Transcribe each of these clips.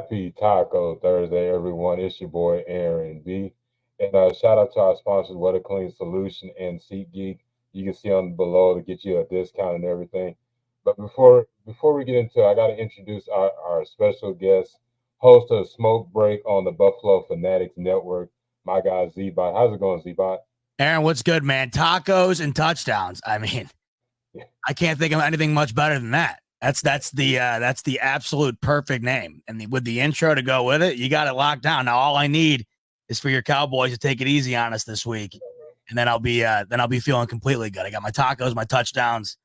Happy Taco Thursday, everyone. It's your boy Aaron B. And shout out to our sponsors, What a Clean Solution and SeatGeek. You can see on below to get you a discount and everything. But before we get into it, I got to introduce our special guest, host of Smoke Break on the Buffalo Fanatics Network, my guy Z-Bot. How's it going, Z-Bot? Aaron, what's good, man? Tacos and touchdowns. I mean, I can't think of anything much better than that. That's the absolute perfect name. And with the intro to go with it, you got it locked down. Now all I need is for your Cowboys to take it easy on us this week, and then I'll be feeling completely good. I got my tacos, my touchdowns.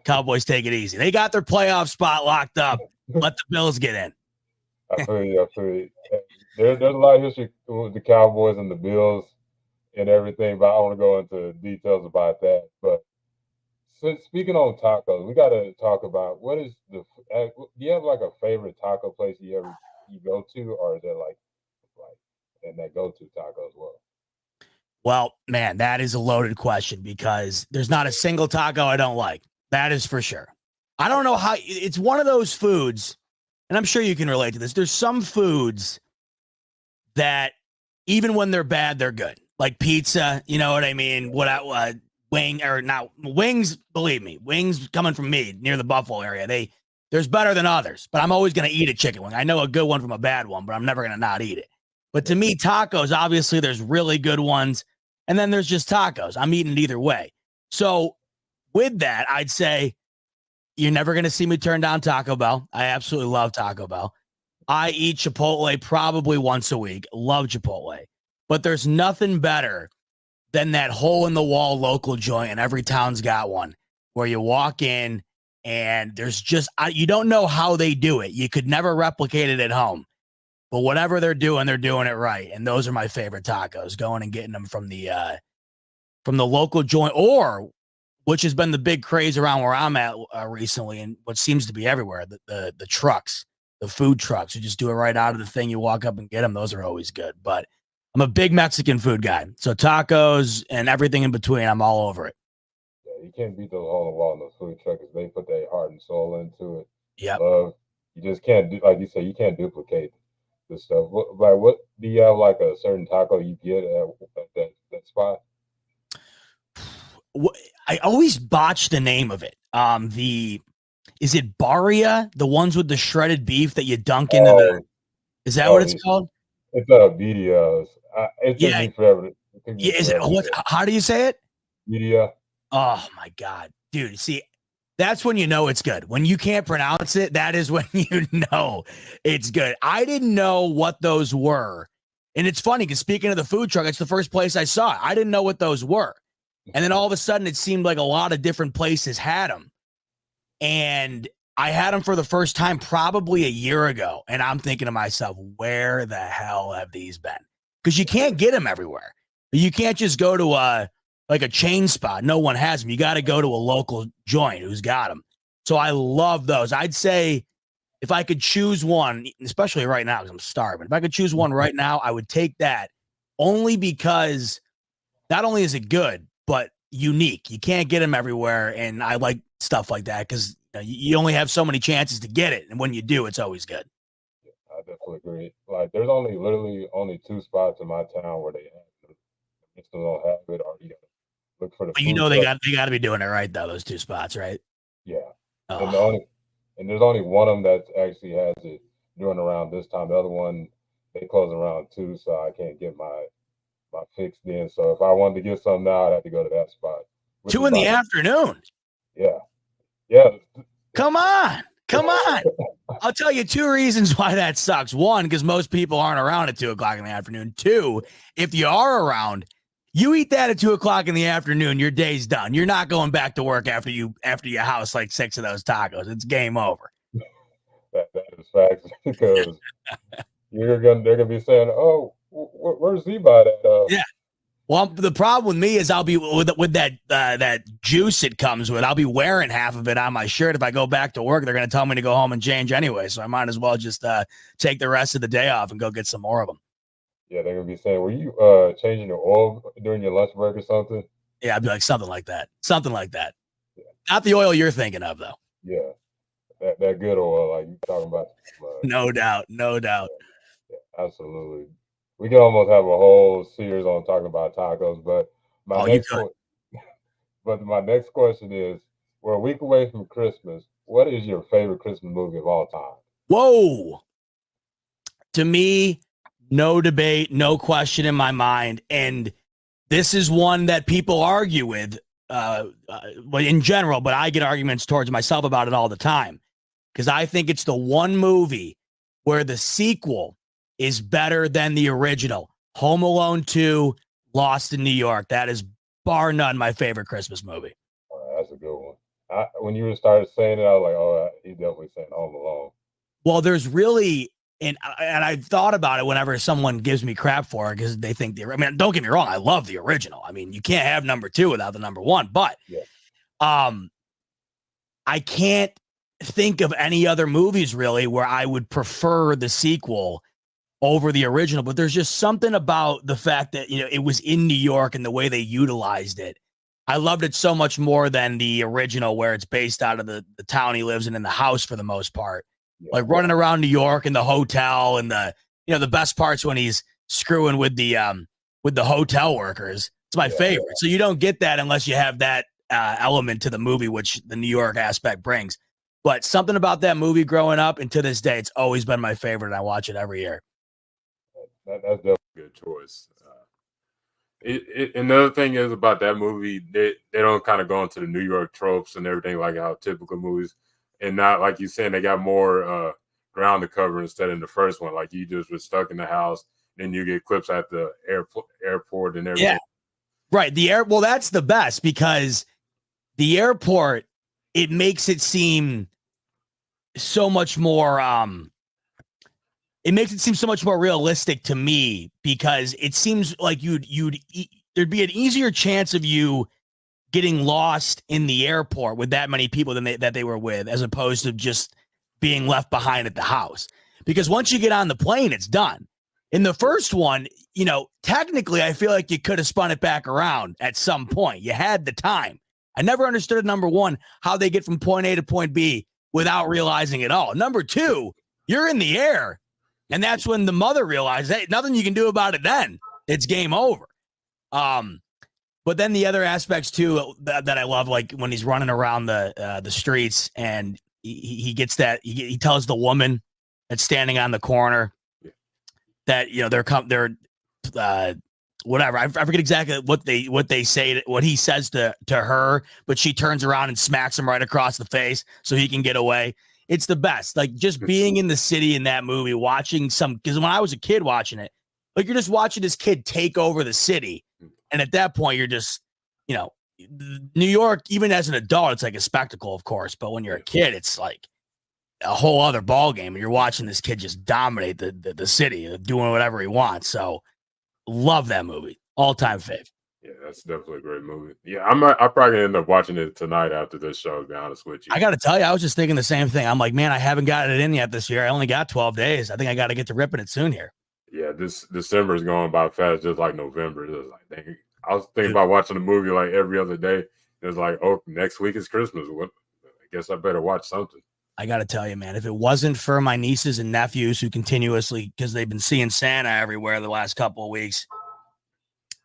Cowboys take it easy. They got their playoff spot locked up. Let the Bills get in. I feel you. There's a lot of history with the Cowboys and the Bills and everything, but I want to go into details about that. But since speaking on tacos, we got to talk about what is do you have like a favorite taco place you go to, or is it like and that go to taco as well? Well, man, that is a loaded question because there's not a single taco I don't like. That is for sure. I don't know how it's one of those foods, and I'm sure you can relate to this. There's some foods that even when they're bad, they're good. Like pizza, you know what I mean? Wings, believe me, wings coming from me near the Buffalo area. There's better than others, but I'm always going to eat a chicken wing. I know a good one from a bad one, but I'm never going to not eat it. But to me, tacos, obviously there's really good ones. And then there's just tacos. I'm eating it either way. So with that, I'd say you're never going to see me turn down Taco Bell. I absolutely love Taco Bell. I eat Chipotle probably once a week. Love Chipotle. But there's nothing better than that hole-in-the-wall local joint, and every town's got one, where you walk in, and there's just you don't know how they do it. You could never replicate it at home. But whatever they're doing it right. And those are my favorite tacos, going and getting them from the local joint, or which has been the big craze around where I'm at recently, and what seems to be everywhere, the trucks, the food trucks. You just do it right out of the thing. You walk up and get them. Those are always good. But I'm a big Mexican food guy. So tacos and everything in between, I'm all over it. Yeah, you can't beat those hole in the wall in those food trucks. They put their heart and soul into it. Yeah. You just can't do, like you said, you can't duplicate this stuff. What do you have like a certain taco you get at that spot? I always botch the name of it. Is it Barria? The ones with the shredded beef that you dunk into the. Is that what it's called? It's videos. It took me forever. Is it what? How do you say it? Media. Oh my god, dude! See, that's when you know it's good. When you can't pronounce it, that is when you know it's good. I didn't know what those were, and it's funny because speaking of the food truck, it's the first place I saw it. I didn't know what those were, and then all of a sudden, it seemed like a lot of different places had them, and I had them for the first time probably a year ago, and I'm thinking to myself, where the hell have these been? Because you can't get them everywhere. You can't just go to a chain spot. No one has them. You got to go to a local joint who's got them. So I love those. I'd say if I could choose one, especially right now because I'm starving, if I could choose one right now, I would take that only because not only is it good, but unique. You can't get them everywhere, and I like stuff like that because you only have so many chances to get it, and when you do, it's always good. I definitely agree. Like, there's literally only 2 spots in my town where they have it. If they don't have it, or you gotta look for the. But they got to be doing it right though. Those 2 spots, right? Yeah. Oh. And there's only one of them that actually has it during around this time. The other one, they close around 2, so I can't get my fix then. So if I wanted to get something now, I'd have to go to that spot. 2 in the afternoon. Yeah. Yeah. Come on. I'll tell you 2 reasons why that sucks. 1, because most people aren't around at 2:00 in the afternoon. 2, if you are around, you eat that at 2:00 in the afternoon, your day's done. You're not going back to work after you house like 6 of those tacos. It's game over. That is facts because they're gonna be saying, "Oh, where's Z-Bot at?" Yeah. Well, the problem with me is I'll be with that juice it comes with. I'll be wearing half of it on my shirt. If I go back to work, they're going to tell me to go home and change anyway. So I might as well just take the rest of the day off and go get some more of them. Yeah, they're going to be saying, were you changing your oil during your lunch break or something? Yeah, I'd be like, something like that. Yeah. Not the oil you're thinking of, though. Yeah. that good oil, like you talking about. No doubt, no doubt. Yeah, absolutely. We could almost have a whole series on talking about tacos, but my Oh, you next could. but my next question is: we're a week away from Christmas. What is your favorite Christmas movie of all time? Whoa. To me, no debate, no question in my mind. And this is one that people argue with, but in general, but I get arguments towards myself about it all the time because I think it's the one movie where the sequel is better than the original. Home Alone 2, Lost in New York. That is bar none my favorite Christmas movie. That's a good one. When you started saying it, I was like, oh, he definitely saying Home Alone. Well, there's really, and I've thought about it whenever someone gives me crap for it because they think I mean, don't get me wrong, I love the original. I mean, you can't have number two without the number one, but Yeah. I can't think of any other movies really where I would prefer the sequel over the original. But there's just something about the fact that it was in New York and the way they utilized it. I loved it so much more than the original, where it's based out of the town he lives in the house for the most part. Yeah. Like running around New York and the hotel and the best parts when he's screwing with the hotel workers. It's my favorite. So you don't get that unless you have that element to the movie, which the New York aspect brings. But something about that movie growing up and to this day, it's always been my favorite. And I watch it every year. That's definitely a good choice. Another thing is about that movie, they don't kind of go into the New York tropes and everything like how typical movies, and not like you saying they got more ground to cover instead of the first one. Like you just was stuck in the house, then you get clips at the airport and everything. Yeah, right. Well, that's the best because the airport, it makes it seem so much more. It makes it seem so much more realistic to me because it seems like there'd be an easier chance of you getting lost in the airport with that many people that they were with, as opposed to just being left behind at the house. Because once you get on the plane, it's done. In the first one, technically, I feel like you could have spun it back around at some point. You had the time. I never understood, number one, how they get from point A to point B without realizing it all. Number two, you're in the air. And that's when the mother realized, hey, nothing you can do about it then. It's game over. But then the other aspects too that I love, like when he's running around the streets and he gets that he tells the woman that's standing on the corner that they're whatever, I forget exactly what they say, what he says to her, but she turns around and smacks him right across the face so he can get away. It's the best. Like just being in the city in that movie, watching because when I was a kid watching it, like you're just watching this kid take over the city. And at that point, you're just, New York, even as an adult, it's like a spectacle, of course. But when you're a kid, it's like a whole other ball game. And you're watching this kid just dominate the city, doing whatever he wants. So love that movie. All-time fave. Yeah, that's definitely a great movie. Yeah, I'm probably gonna end up watching it tonight after this show, to be honest with you. I got to tell you, I was just thinking the same thing. I'm like, man, I haven't got it in yet this year. I only got 12 days. I think I got to get to ripping it soon here. Yeah, this December is going by fast, just like November. It was like, dang, I was thinking about watching the movie like every other day. It was like, oh, next week is Christmas. What? I guess I better watch something. I got to tell you, man, if it wasn't for my nieces and nephews who continuously, because they've been seeing Santa everywhere the last couple of weeks,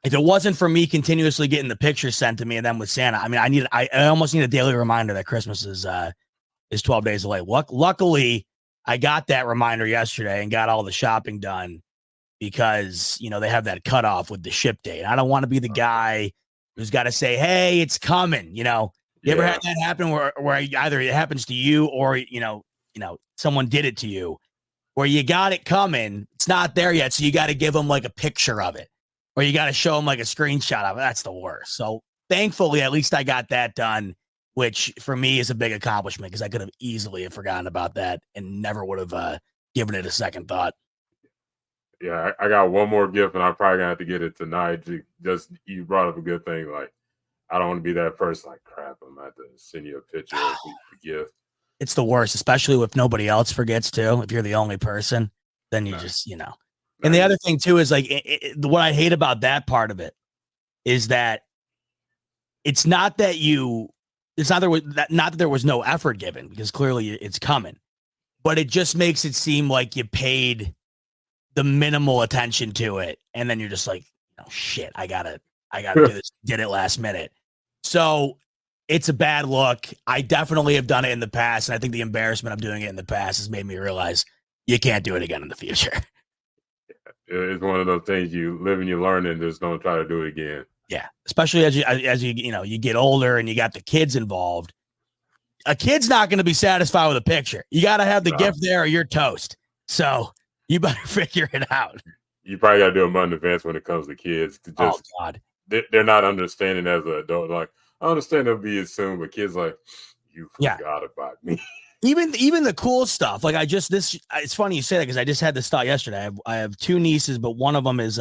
if it wasn't for me continuously getting the pictures sent to me and then with Santa, I mean, I almost need a daily reminder that Christmas is 12 days away. Luckily, I got that reminder yesterday and got all the shopping done because, they have that cutoff with the ship date. I don't want to be the guy who's got to say, hey, it's coming. You ever had that happen where either it happens to you or, someone did it to you where you got it coming. It's not there yet. So you got to give them like a picture of it or you got to show them like a screenshot of it. That's the worst. So thankfully, at least I got that done, which for me is a big accomplishment because I could have easily have forgotten about that and never would have given it a second thought. Yeah, I got one more gift, and I'm probably gonna have to get it tonight. Just you brought up a good thing. Like, I don't want to be that person. Like, crap, I'm gonna have to send you a picture of the gift. It's the worst, especially if nobody else forgets to. If you're the only person, then you just, And the other thing too is like what I hate about that part of it is that it's not that you it's not that there was no effort given, because clearly it's coming, but it just makes it seem like you paid the minimal attention to it, and then you're just like, oh shit, I gotta do this. Did it last minute. So it's a bad look. I definitely have done it in the past, and I think the embarrassment of doing it in the past has made me realize you can't do it again in the future. It's one of those things you live and you learn, and just don't try to do it again. Yeah, especially as you get older and you got the kids involved. A kid's not going to be satisfied with a picture. You got to have the gift there, or you're toast. So you better figure it out. You probably got to do a month in advance when it comes to kids. Oh God, they're not understanding as an adult. Like, I understand they'll be assumed, but kids like, you forgot about me. Even the cool stuff. Like it's funny you say that, because I just had this thought yesterday. I have two nieces, but one of them is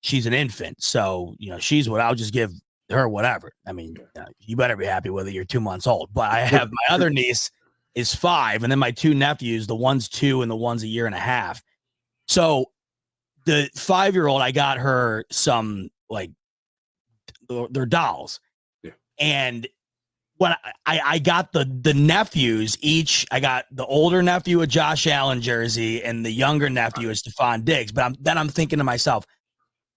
she's an infant, so she's what I'll just give her whatever. I mean, you better be happy with it. You're 2 months old. But I have my other niece is 5, and then my two nephews, the one's 2 and the one's a year and a half. So the 5-year-old, I got her some like their dolls, and when I got the nephews each, I got the older nephew a Josh Allen jersey and the younger nephew is Stephon Diggs. But I'm thinking to myself,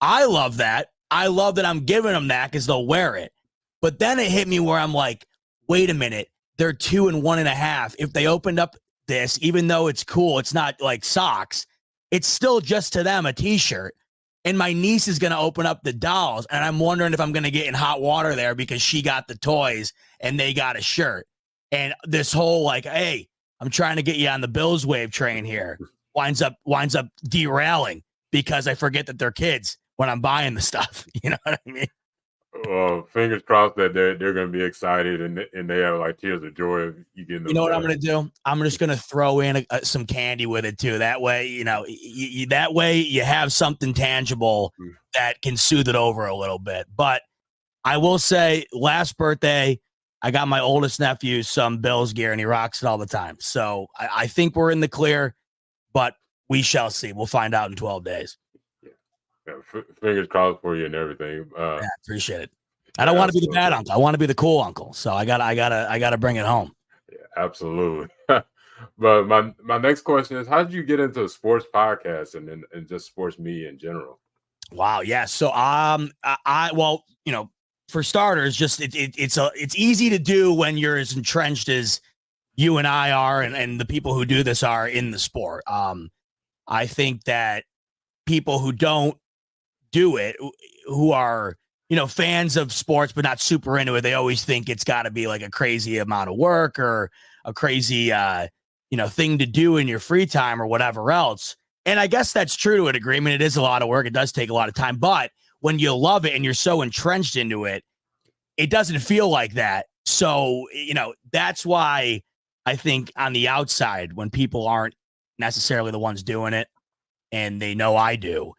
I love that. I love that I'm giving them that because they'll wear it. But then it hit me where I'm like, wait a minute, they're 2 and 1.5. If they opened up this, even though it's cool, it's not like socks, it's still just to them a t-shirt. And my niece is going to open up the dolls, and I'm wondering if I'm going to get in hot water there because she got the toys and they got a shirt. And this whole like, hey, I'm trying to get you on the Bills wave train here winds up derailing because I forget that they're kids when I'm buying the stuff. You know what I mean? Well, fingers crossed that they're going to be excited and they have like tears of joy of you getting. You know what I'm going to do? I'm just going to throw in some candy with it too. That way, that way you have something tangible that can soothe it over a little bit. But I will say, last birthday, I got my oldest nephew some Bills gear, and he rocks it all the time. So I think we're in the clear, but we shall see. We'll find out in 12 days. Fingers crossed for you and everything. I appreciate it. I don't want to be the bad uncle. I want to be the cool uncle. So I gotta bring it home. Yeah, absolutely. But my next question is, how did you get into sports podcasts and just sports media in general? Wow. Yeah. So for starters, just it's easy to do when you're as entrenched as you and I are, and the people who do this are in the sport. I think that people who don't do it, who are fans of sports but not super into it, they always think it's got to be like a crazy amount of work or a crazy thing to do in your free time or whatever else. And I guess that's true to a degree. I mean, it is a lot of work. It does take a lot of time. But when you love it and you're so entrenched into it, it doesn't feel like that. So, that's why I think on the outside, when people aren't necessarily the ones doing it and they know I do,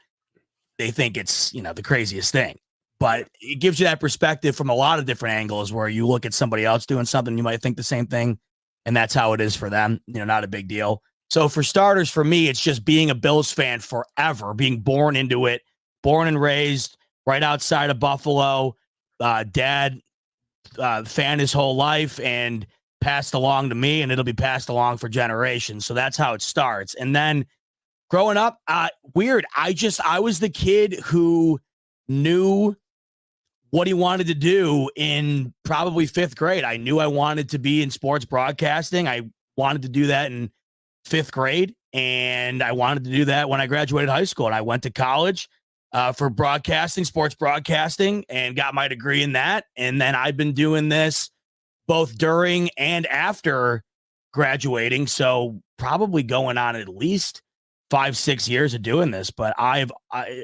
they think it's, the craziest thing. But it gives you that perspective from a lot of different angles where you look at somebody else doing something, you might think the same thing. And that's how it is for them. Not a big deal. So for starters, for me, it's just being a Bills fan forever, being born into it, born and raised right outside of Buffalo. Dad, fan his whole life and passed along to me, and it'll be passed along for generations. So that's how it starts. And then growing up, weird. I was the kid who knew what he wanted to do in probably 5th grade. I knew I wanted to be in sports broadcasting. I wanted to do that in 5th grade, and I wanted to do that when I graduated high school. And I went to college for broadcasting, sports broadcasting, and got my degree in that. And then I've been doing this both during and after graduating. So probably going on at least 5-6 years of doing this. But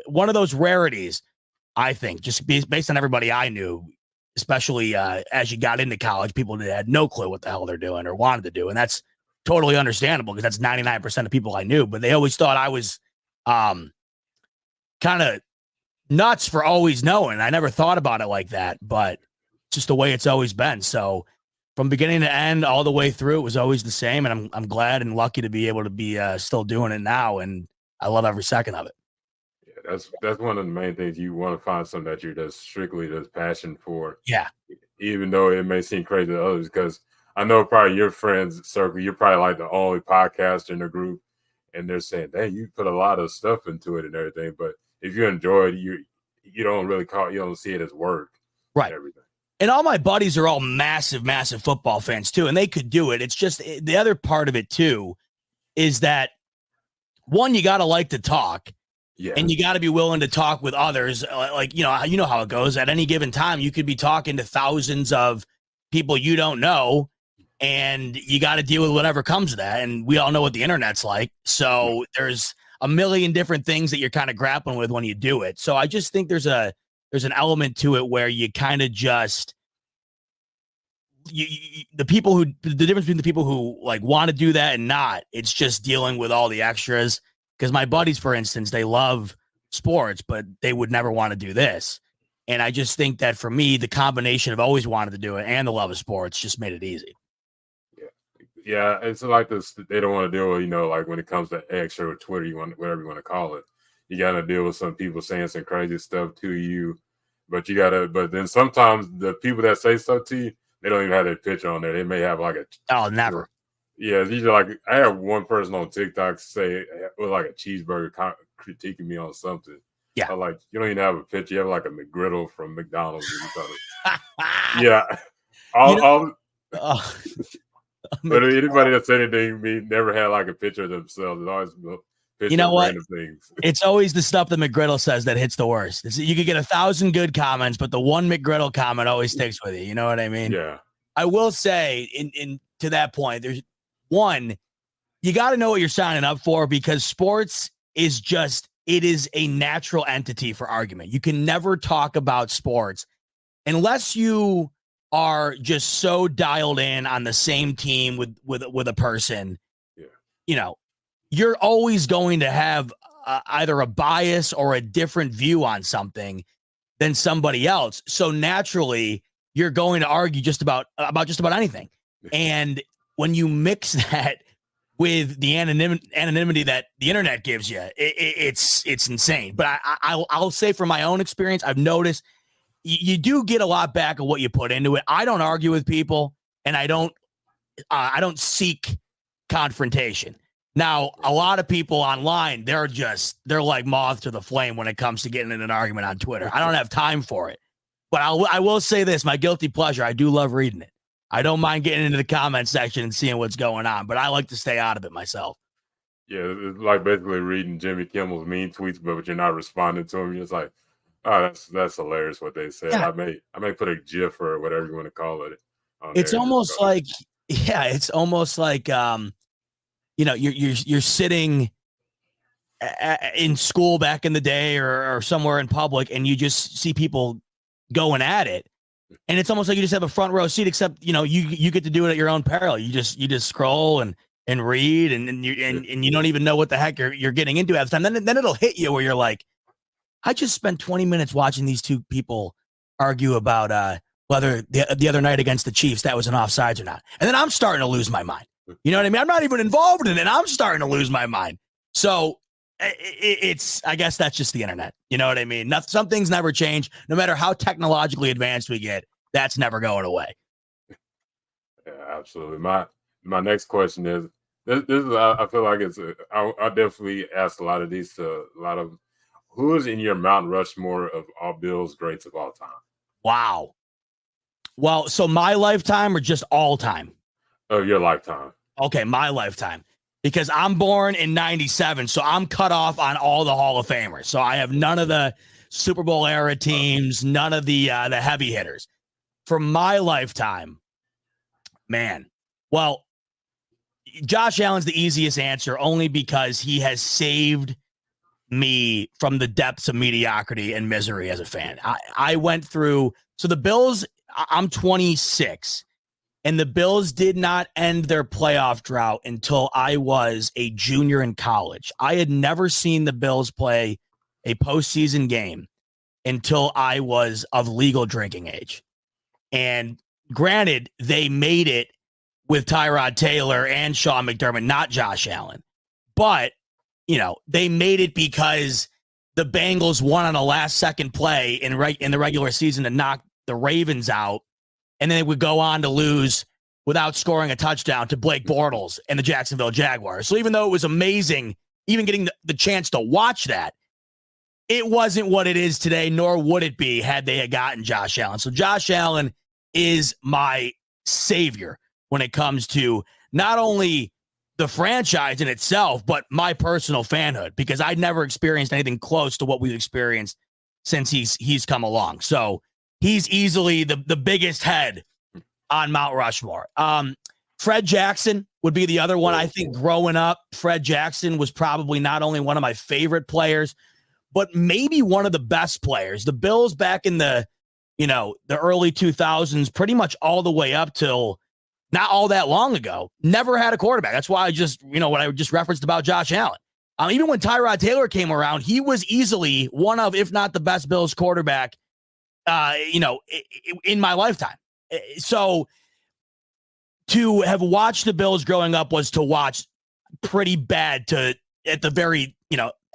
one of those rarities, I think, just based on everybody I knew, especially as you got into college, people that had no clue what the hell they're doing or wanted to do. And that's totally understandable because that's 99% of people I knew. But they always thought I was kind of nuts for always knowing. I never thought about it like that, but just the way it's always been. So from beginning to end, all the way through, it was always the same. And I'm glad and lucky to be able to be still doing it now. And I love every second of it. That's one of the main things. You want to find something that you're just strictly passion for. Yeah. even though it may seem crazy to others, because I know probably your friends circle, you're probably like the only podcaster in the group, and they're saying, "Dang, you put a lot of stuff into it and everything." But if you enjoy it, you don't really you don't see it as work, right? And everything. And all my buddies are all massive, massive football fans too, and they could do it. It's just the other part of it too is that one, you got to like to talk. Yeah. And you got to be willing to talk with others. Like, you know how it goes. At any given time, you could be talking to thousands of people you don't know, and you got to deal with whatever comes of that. And we all know what the internet's like. So there's a million different things that you're kind of grappling with when you do it. So I just think there's an element to it where you kind of just the difference between the people who like want to do that and not. It's just dealing with all the extras. Because my buddies, for instance, they love sports, but they would never want to do this. And I just think that for me, the combination of always wanted to do it and the love of sports just made it easy. Yeah, it's like this. They don't want to deal with, like when it comes to X or Twitter, whatever you want to call it. You got to deal with some people saying some crazy stuff to you, but then sometimes the people that say stuff to you, they don't even have their picture on there. They may have like never. Yeah, it's usually like I have one person on TikTok say it was like a cheeseburger critiquing me on something. Yeah, I'm like, you don't even have a picture. You have like a McGriddle from McDonald's. Yeah, but anybody that said anything to me never had like a picture of themselves. It's always you know what? Random things. It's always the stuff that McGriddle says that hits the worst. You could get 1,000 good comments, but the one McGriddle comment always sticks with you. You know what I mean? Yeah. I will say, in to that point, there's one, you got to know what you're signing up for, because sports is it is a natural entity for argument. You can never talk about sports unless you are just so dialed in on the same team with a person. Yeah. You're always going to have either a bias or a different view on something than somebody else. So naturally, you're going to argue just about anything. And when you mix that with the anonymity that the internet gives you, it's insane. But I'll say from my own experience, I've noticed you do get a lot back of what you put into it. I don't argue with people, and I don't seek confrontation. Now, a lot of people online, they're like moth to the flame when it comes to getting in an argument on Twitter. I don't have time for it. But I will say this, my guilty pleasure, I do love reading it. I don't mind getting into the comment section and seeing what's going on, but I like to stay out of it myself. Yeah, it's like basically reading Jimmy Kimmel's mean tweets, but you're not responding to them. You're just like, oh, that's hilarious what they said. Yeah. I may put a GIF or whatever you want to call it. It's almost like, you're sitting in school back in the day or somewhere in public, and you just see people going at it, and it's almost like you just have a front row seat, except you get to do it at your own peril. You just scroll and read, and you don't even know what the heck you're getting into at the time. Then it'll hit you where you're like, I just spent 20 minutes watching these two people argue about whether the other night against the Chiefs that was an offsides or not, and then I'm starting to lose my mind. You know what I mean? I'm not even involved in it. I'm starting to lose my mind. So I guess that's just the internet. You know what I mean? Some things never change. No matter how technologically advanced we get, that's never going away. Yeah, absolutely. My next question is, this is, I feel like I definitely asked a lot of these to a lot of, who is in your Mount Rushmore of all Bills greats of all time? Wow. Well, so my lifetime or just all time? Of your lifetime. Okay, my lifetime. Because I'm born in 97, so I'm cut off on all the Hall of Famers. So I have none of the Super Bowl era teams, none of the heavy hitters. For my lifetime, man, well, Josh Allen's the easiest answer, only because he has saved me from the depths of mediocrity and misery as a fan. I went through, so the Bills, I'm 26. And the Bills did not end their playoff drought until I was a junior in college. I had never seen the Bills play a postseason game until I was of legal drinking age. And granted, they made it with Tyrod Taylor and Sean McDermott, not Josh Allen. But, they made it because the Bengals won on a last-second play in the regular season to knock the Ravens out. and then they would go on to lose without scoring a touchdown to Blake Bortles and the Jacksonville Jaguars. So even though it was amazing, even getting the chance to watch that, it wasn't what it is today, nor would it be had they had gotten Josh Allen. So Josh Allen is my savior when it comes to not only the franchise in itself, but my personal fanhood, because I'd never experienced anything close to what we've experienced since he's come along. So he's easily the biggest head on Mount Rushmore. Fred Jackson would be the other one. I think growing up, Fred Jackson was probably not only one of my favorite players, but maybe one of the best players. The Bills back in the early 2000s, pretty much all the way up till not all that long ago, never had a quarterback. That's why I just, what I just referenced about Josh Allen. Even when Tyrod Taylor came around, he was easily one of, if not the best Bills quarterback, in my lifetime. So to have watched the Bills growing up was to watch pretty bad to at the very,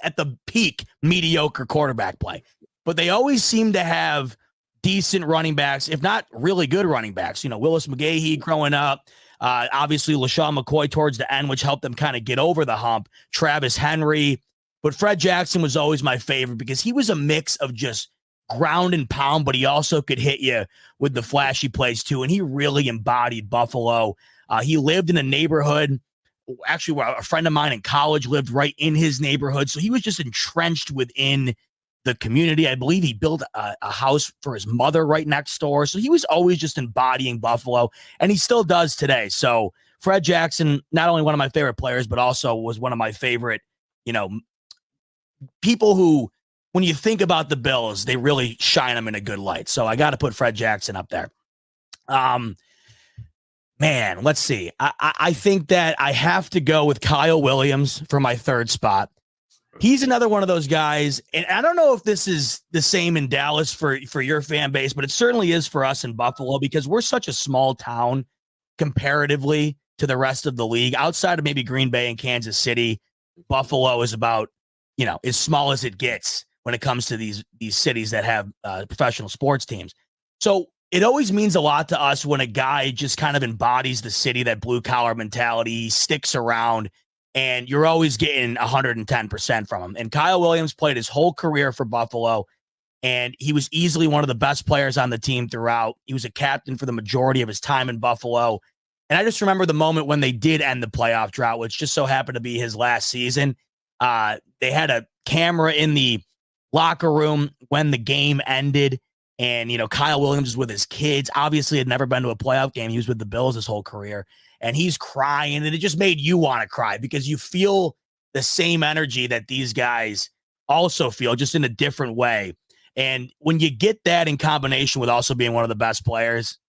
at the peak mediocre quarterback play. But they always seem to have decent running backs, if not really good running backs. Willis McGahee growing up, obviously LaShawn McCoy towards the end, which helped them kind of get over the hump. Travis Henry. But Fred Jackson was always my favorite because he was a mix of just ground and pound, but he also could hit you with the flashy plays too. And he really embodied Buffalo. He lived in a neighborhood. Actually, a friend of mine in college lived right in his neighborhood. So he was just entrenched within the community. I believe he built a house for his mother right next door. So he was always just embodying Buffalo, and he still does today. So Fred Jackson, not only one of my favorite players, but also was one of my favorite, people who, when you think about the Bills, they really shine them in a good light. So I got to put Fred Jackson up there. Man, let's see. I think that I have to go with Kyle Williams for my third spot. He's another one of those guys, and I don't know if this is the same in Dallas for your fan base, but it certainly is for us in Buffalo because we're such a small town comparatively to the rest of the league. Outside of maybe Green Bay and Kansas City, Buffalo is about, as small as it gets when it comes to these cities that have professional sports teams. So it always means a lot to us when a guy just kind of embodies the city, that blue collar mentality, sticks around, and you're always getting 110% from him. And Kyle Williams played his whole career for Buffalo, and he was easily one of the best players on the team throughout. He was a captain for the majority of his time in Buffalo. And I just remember the moment when they did end the playoff drought, which just so happened to be his last season. They had a camera in the locker room when the game ended. And, Kyle Williams was with his kids, obviously had never been to a playoff game. He was with the Bills his whole career, and he's crying. And it just made you want to cry because you feel the same energy that these guys also feel, just in a different way. And when you get that in combination with also being one of the best players,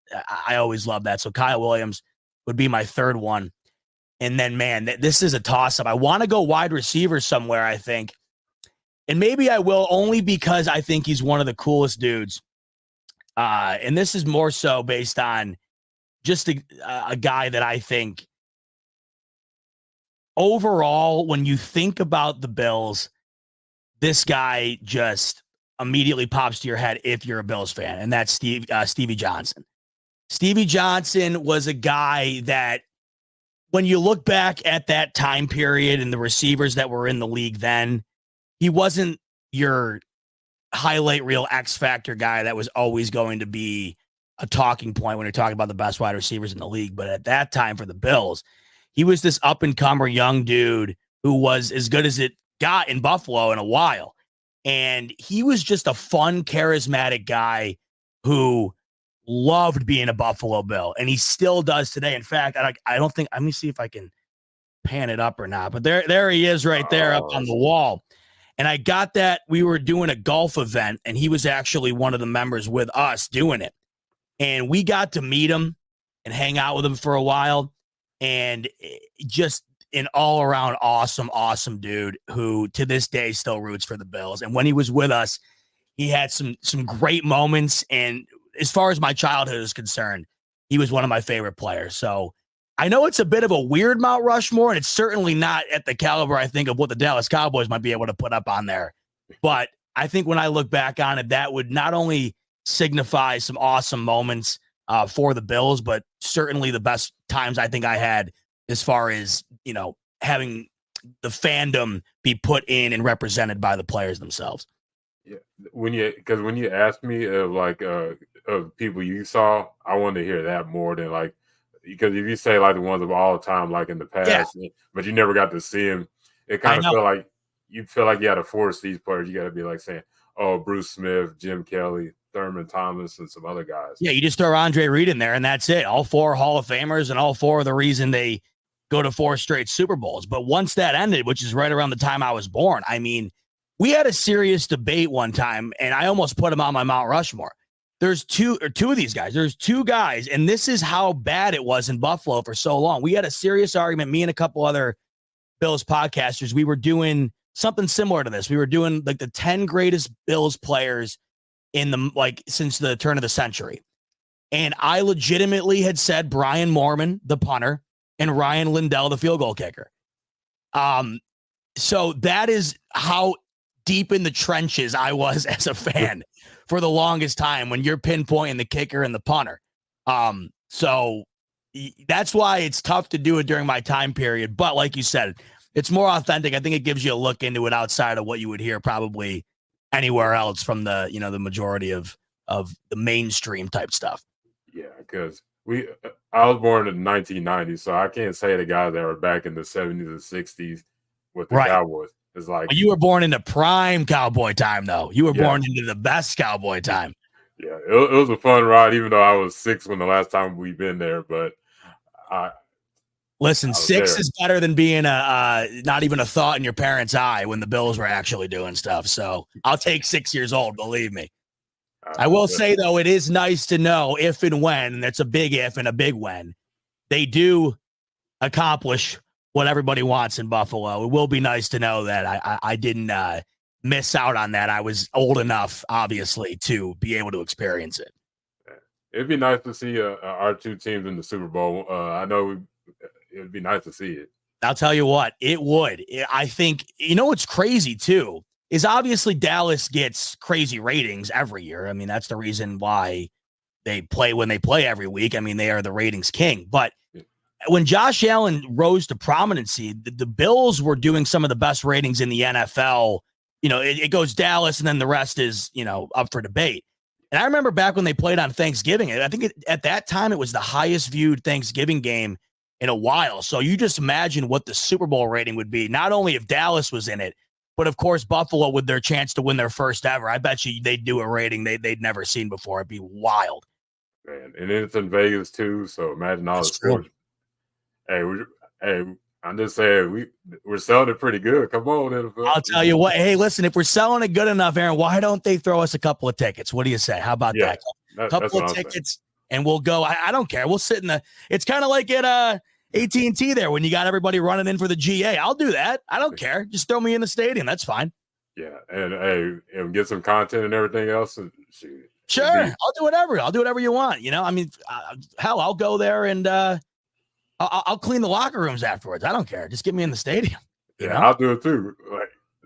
I always love that. So Kyle Williams would be my third one. And then, man, this is a toss-up. I want to go wide receiver somewhere, I think. And maybe I will, only because I think he's one of the coolest dudes. And this is more so based on just a guy that I think overall, when you think about the Bills, this guy just immediately pops to your head if you're a Bills fan, and that's Stevie Johnson. Stevie Johnson was a guy that, when you look back at that time period and the receivers that were in the league then, he wasn't your highlight reel X factor guy that was always going to be a talking point when you're talking about the best wide receivers in the league. But at that time for the Bills, he was this up and comer young dude who was as good as it got in Buffalo in a while. And he was just a fun, charismatic guy who loved being a Buffalo Bill. And he still does today. In fact, I don't think, let me see if I can pan it up or not, but there he is right there up on the wall. And I got that we were doing a golf event, and he was actually one of the members with us doing it. And we got to meet him and hang out with him for a while. And just an all-around awesome dude who to this day still roots for the Bills. And when he was with us, he had some great moments. And as far as my childhood is concerned, he was one of my favorite players. So I know it's a bit of a weird Mount Rushmore, and it's certainly not at the caliber, I think, of what the Dallas Cowboys might be able to put up on there. But I think when I look back on it, that would not only signify some awesome moments for the Bills, but certainly the best times I think I had as far as, having the fandom be put in and represented by the players themselves. Yeah, when you asked me of of people you saw, I wanted to hear that more than because if you say like the ones of all time, like in the Yeah, past, but you never got to see them, it I kind of know. felt like you feel like you had to force these players. You got to be like saying, "Oh, Bruce Smith, Jim Kelly, Thurman Thomas, and some other guys." Yeah, you just throw Andre Reed in there, and that's it. All 4 Hall of Famers, and all 4 are the reason they go to 4 straight Super Bowls. But once that ended, which is right around the time I was born, I mean, we had a serious debate one time, and I almost put him on my Mount Rushmore. There's two of these guys. There's 2 guys, and this is how bad it was in Buffalo for so long. We had a serious argument, me and a couple other Bills podcasters. We were doing something similar to this. We were doing like the 10 greatest Bills players in since the turn of the century. And I legitimately had said Brian Moorman, the punter, and Ryan Lindell, the field goal kicker. So that is how deep in the trenches I was as a fan for the longest time when you're pinpointing the kicker and the punter. So that's why it's tough to do it during my time period. But like you said, it's more authentic. I think it gives you a look into it outside of what you would hear probably anywhere else from the majority of the mainstream type stuff. Yeah, because I was born in the 1990s, so I can't say the guys that were back in the 70s and 60s with the Cowboys. It's like, well, you were born into prime Cowboy time, though. You were born into the best Cowboy time. Yeah, it was a fun ride, even though I was 6 when the last time we've been there. But listen, 6 is better than being not even a thought in your parents' eye when the Bills were actually doing stuff. So I'll take 6 years old, believe me. I will say, though, it is nice to know if and when, and it's a big if and a big when, they do accomplish what everybody wants in Buffalo. It will be nice to know that I didn't miss out on that. I was old enough, obviously, to be able to experience it. It'd be nice to see our 2 teams in the Super Bowl. I know it'd be nice to see it. I'll tell you what, it would. I think, what's crazy, too, is obviously Dallas gets crazy ratings every year. I mean, that's the reason why they play when they play every week. I mean, they are the ratings king. But when Josh Allen rose to prominency, the Bills were doing some of the best ratings in the NFL. It goes Dallas, and then the rest is, up for debate. And I remember back when they played on Thanksgiving, I think at that time it was the highest viewed Thanksgiving game in a while. So you just imagine what the Super Bowl rating would be, not only if Dallas was in it, but of course, Buffalo with their chance to win their first ever. I bet you they'd do a rating they'd never seen before. It'd be wild. Man, and it's in Vegas too, so imagine all the sports. Hey, I'm just saying we're selling it pretty good. Come on, NFL. I'll tell you what. Hey, listen, if we're selling it good enough, Aaron, why don't they throw us a couple of tickets? What do you say? How about that? A couple of tickets, and we'll go. I don't care. We'll sit in the. It's kind of like at AT&T there when you got everybody running in for the GA. I'll do that. I don't care. Just throw me in the stadium. That's fine. Yeah, and get some content and everything else. Sure, I'll do whatever. I'll do whatever you want. I mean, hell, I'll go there and I'll clean the locker rooms afterwards. I don't care. Just get me in the stadium. I'll do it too.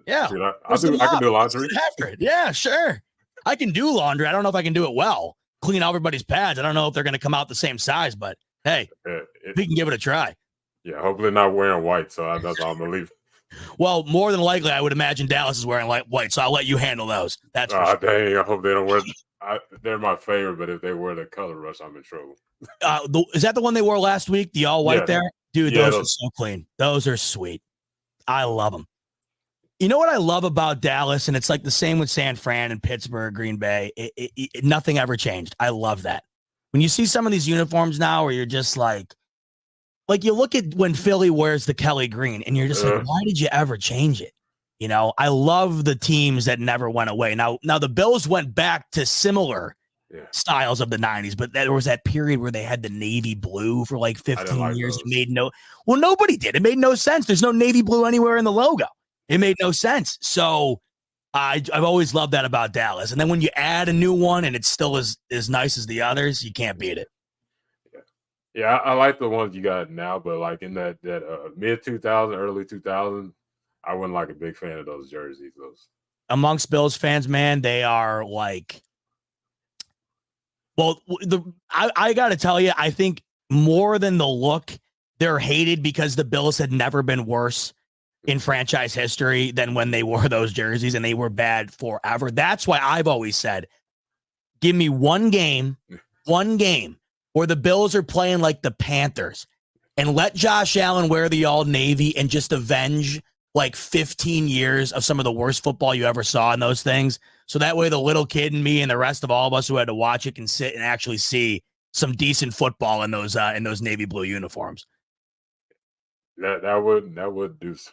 Yeah, I can do laundry after it. Yeah, sure. I can do laundry. I don't know if I can do it well. Clean everybody's pads. I don't know if they're going to come out the same size, but hey, we can give it a try. Yeah, hopefully not wearing white. So that's all I'm gonna leave. Well, more than likely, I would imagine Dallas is wearing white, so I'll let you handle those. That's for sure. Dang, I hope they don't wear. They're my favorite, but if they wear the color rush, I'm in trouble. Is that the one they wore last week? The all white there, dude. Those are so clean. Those are sweet. I love them. You know what I love about Dallas, and it's like the same with San Fran and Pittsburgh, Green Bay. Nothing ever changed. I love that. When you see some of these uniforms now, where you're just like you look at when Philly wears the Kelly green, and you're just like, why did you ever change it? I love the teams that never went away. Now the Bills went back to similar styles of the 90s, but there was that period where they had the navy blue for like 15 years. It made nobody did. It made no sense. There's no navy blue anywhere in the logo. It made no sense. So I've always loved that about Dallas. And then when you add a new one and it's still as nice as the others, you can't beat it. Yeah, I like the ones you got now, but like in that mid 2000, early 2000, I wasn't like a big fan of those jerseys. Amongst Bills fans, man, they are like Well, I got to tell you, I think more than the look, they're hated because the Bills had never been worse in franchise history than when they wore those jerseys, and they were bad forever. That's why I've always said, give me one game where the Bills are playing like the Panthers, and let Josh Allen wear the all navy and just avenge like 15 years of some of the worst football you ever saw in those things. So that way the little kid and me and the rest of all of us who had to watch it can sit and actually see some decent football in those navy blue uniforms. That would do some,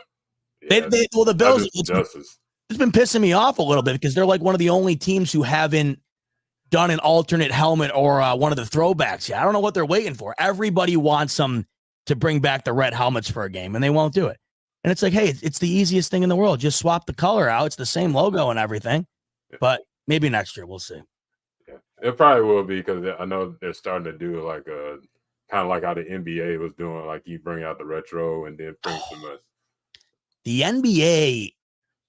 Well, the Bills, justice. It's been pissing me off a little bit because they're like one of the only teams who haven't done an alternate helmet or one of the throwbacks yet. I don't know what they're waiting for. Everybody wants them to bring back the red helmets for a game, and they won't do it. And it's like, hey, it's the easiest thing in the world. Just swap the color out. It's the same logo and everything. But maybe next year we'll see. Yeah, it probably will be because I know they're starting to do like a kind of like how the NBA was doing. Like you bring out the retro and then bring some. The NBA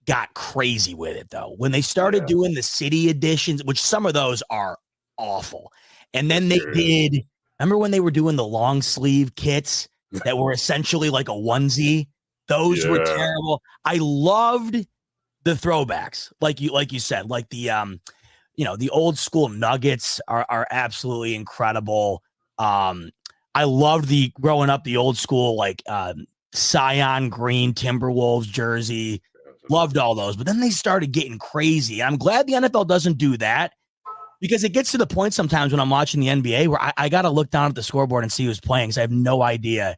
got crazy with it though when they started doing the city editions, which some of those are awful. And then they did. Remember when they were doing the long sleeve kits that were essentially like a onesie? Those were terrible. I loved the throwbacks, like you said, like the the old school Nuggets are absolutely incredible. I loved growing up the old school like cyan green Timberwolves jersey. Loved all those, but then they started getting crazy. I'm glad the NFL doesn't do that because it gets to the point sometimes when I'm watching the NBA where I got to look down at the scoreboard and see who's playing because I have no idea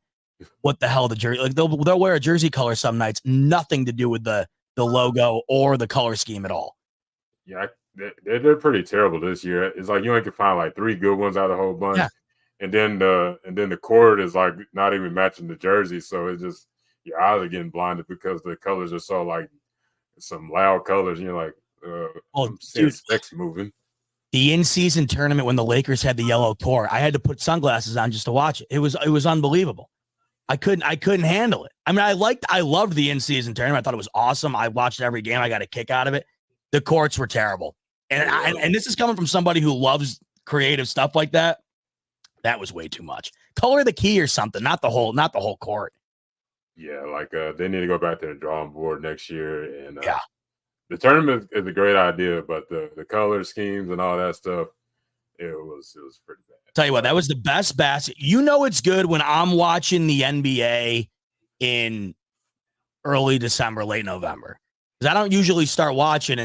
what the hell the jersey. Like they'll wear a jersey color some nights, nothing to do with the logo or the color scheme at all. Yeah, they're pretty terrible this year. It's like you only can find like 3 good ones out of the whole bunch, and then the cord is like not even matching the jersey, so it's just your eyes are getting blinded because the colors are so like some loud colors. And you're like, I'm seeing specs moving. The in-season tournament when the Lakers had the yellow core, I had to put sunglasses on just to watch it. It was unbelievable. I couldn't handle it. I mean, I loved the in-season tournament. I thought it was awesome. I watched every game. I got a kick out of it. The courts were terrible. And this is coming from somebody who loves creative stuff like that. That was way too much. Color the key or something, not the whole court. Yeah, like they need to go back to the drawing board next year. And the tournament is a great idea, but the color schemes and all that stuff, it was pretty bad. Tell you what, that was the best basket. You know it's good when I'm watching the NBA in early December, late November. Because I don't usually start watching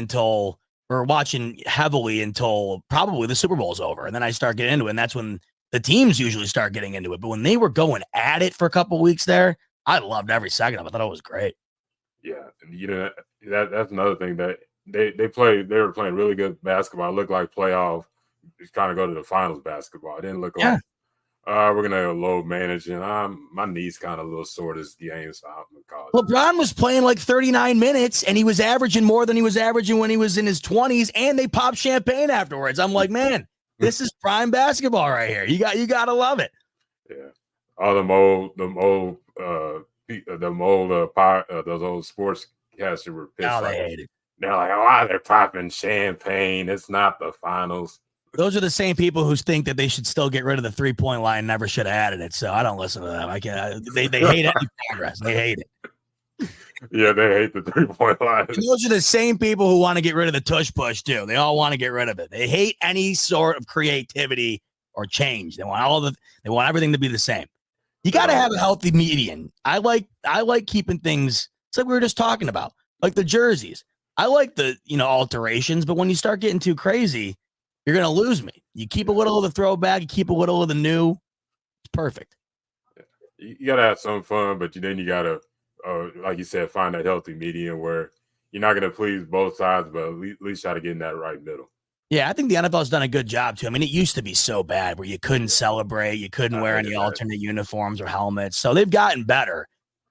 heavily until probably the Super Bowl's over. And then I start getting into it. And that's when the teams usually start getting into it. But when they were going at it for a couple weeks there, I loved every second of it. I thought it was great. Yeah. And that's another thing that they were playing really good basketball. It looked like playoff. Just kind of go to the finals basketball. It didn't look like we're gonna load manage, and my knee's kind of a little sore this game, so I'm gonna call it. LeBron was playing like 39 minutes, and he was averaging more than he was averaging when he was in his 20s, and they popped champagne afterwards. I'm like, man, this is prime basketball right here. You gotta love it. Yeah, all those old sportscasters were pissed. Oh, they hate it. They're like, why they're popping champagne? It's not the finals. Those are the same people who think that they should still get rid of the 3-point line, never should have added it. So I don't listen to them. I can't. They hate any progress. They hate it. Yeah, they hate the 3-point line. And those are the same people who want to get rid of the tush push too. They all want to get rid of it. They hate any sort of creativity or change. They want everything to be the same. You got to have a healthy median. I like keeping things. It's like we were just talking about, like the jerseys. I like the alterations, but when you start getting too crazy, you're going to lose me. You keep a little of the throwback, you keep a little of the new. It's perfect. You got to have some fun, but then you got to, like you said, find that healthy medium where you're not going to please both sides, but at least try to get in that right middle. Yeah, I think the NFL has done a good job, too. I mean, it used to be so bad where you couldn't celebrate, you couldn't wear any alternate uniforms or helmets. So they've gotten better.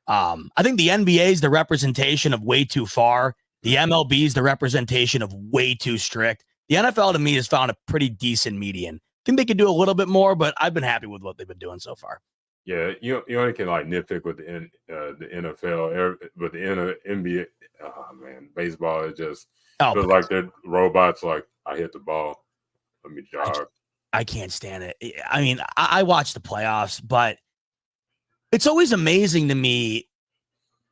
I think the NBA is the representation of way too far. The MLB is the representation of way too strict. The NFL, to me, has found a pretty decent median. I think they could do a little bit more, but I've been happy with what they've been doing so far. Yeah, you only can like nitpick with the NFL, but the NBA, oh man, baseball is just feels like they're robots. Like I hit the ball, let me jog. I can't stand it. I mean, I watch the playoffs, but it's always amazing to me.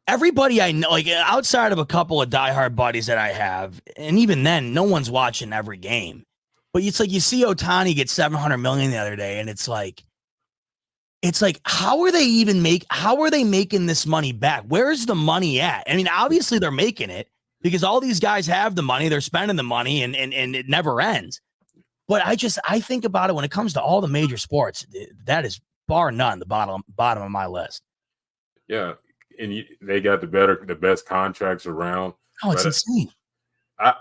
Everybody I know, like outside of a couple of diehard buddies that I have, and even then, no one's watching every game. But it's like you see Ohtani get 700 million the other day, and it's like, how are they making this money back? Where's the money at? I mean, obviously they're making it because all these guys have the money, they're spending the money, and it never ends. But I think about it when it comes to all the major sports, that is bar none the bottom of my list. Yeah, and they got the best contracts around. Oh, it's insane.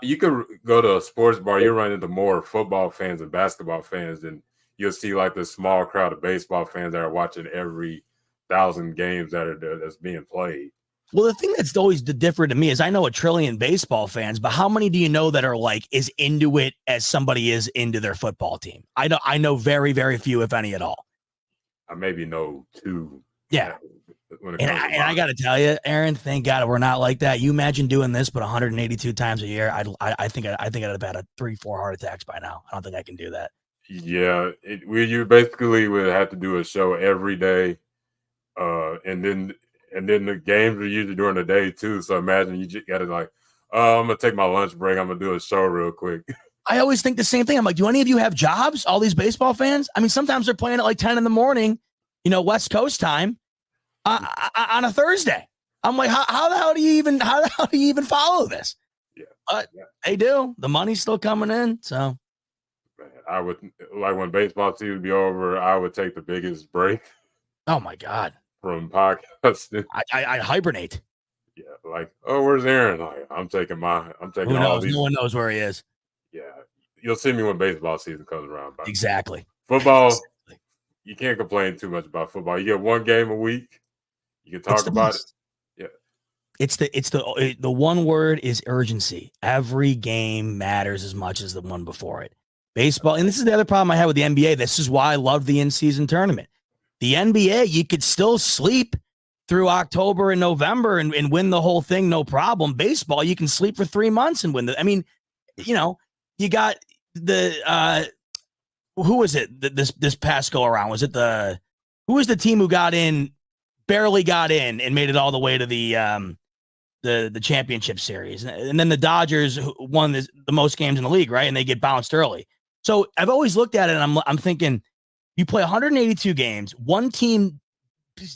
You could go to a sports bar, you run into more football fans and basketball fans than you'll see like the small crowd of baseball fans that are watching every 1,000 games that's being played. Well, the thing that's always different to me is I know a trillion baseball fans, but how many do you know that are like as into it as somebody is into their football team? I know very, very few, if any at all. I maybe know two. Yeah. And I got to tell you, Aaron, thank God we're not like that. You imagine doing this, but 182 times a year. I think I'd have had 3-4 heart attacks by now. I don't think I can do that. Yeah, you basically would have to do a show every day, and then the games are usually during the day too. So imagine you just got to like, I'm gonna take my lunch break. I'm gonna do a show real quick. I always think the same thing. I'm like, do any of you have jobs? All these baseball fans? I mean, sometimes they're playing at like 10 in the morning, West Coast time. On a Thursday. I'm like, how the hell do you even follow this? Yeah, but they do. The money's still coming in. So, man, I would like when baseball season would be over. I would take the biggest break. Oh my God! From podcasting, I hibernate. Yeah, like, oh, where's Aaron? Like, I'm taking Who knows? No one knows where he is. Yeah, you'll see me when baseball season comes around. Exactly. Football, you can't complain too much about football. You get one game a week. You can talk about it. Yeah. It's the one word is urgency. Every game matters as much as the one before it. Baseball, and this is the other problem I have with the NBA. This is why I love the in-season tournament. The NBA, you could still sleep through October and November and win the whole thing, no problem. Baseball, you can sleep for 3 months and win. I mean, you got the who was it this past go around? Was it who was the team who barely got in and made it all the way to the championship series, and then the Dodgers won the most games in the league, right? And they get bounced early. So I've always looked at it, and I'm thinking, you play 182 games. One team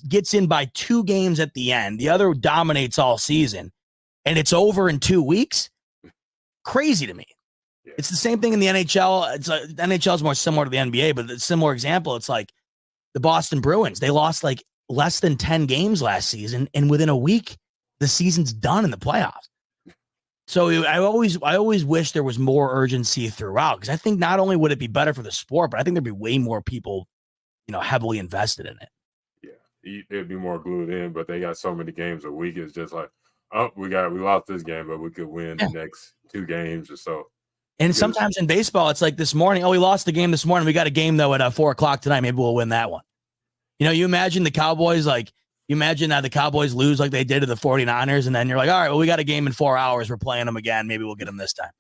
gets in by 2 games at the end. The other dominates all season, and it's over in 2 weeks. Crazy to me. Yeah. It's the same thing in the NHL. NHL is more similar to the NBA, but a similar example. It's like the Boston Bruins. They lost like less than 10 games last season, and within a week, the season's done in the playoffs. So I always wish there was more urgency throughout, because I think not only would it be better for the sport, but I think there'd be way more people, heavily invested in it. Yeah, they'd be more glued in, but they got so many games a week. It's just like, oh, we lost this game, but we could win the next 2 games or so. And sometimes in baseball, it's like this morning, we lost the game this morning. We got a game though at 4:00 tonight. Maybe we'll win that one. You imagine the Cowboys, you imagine how the Cowboys lose like they did to the 49ers, and then you're like, all right, well, we got a game in 4 hours. We're playing them again. Maybe we'll get them this time.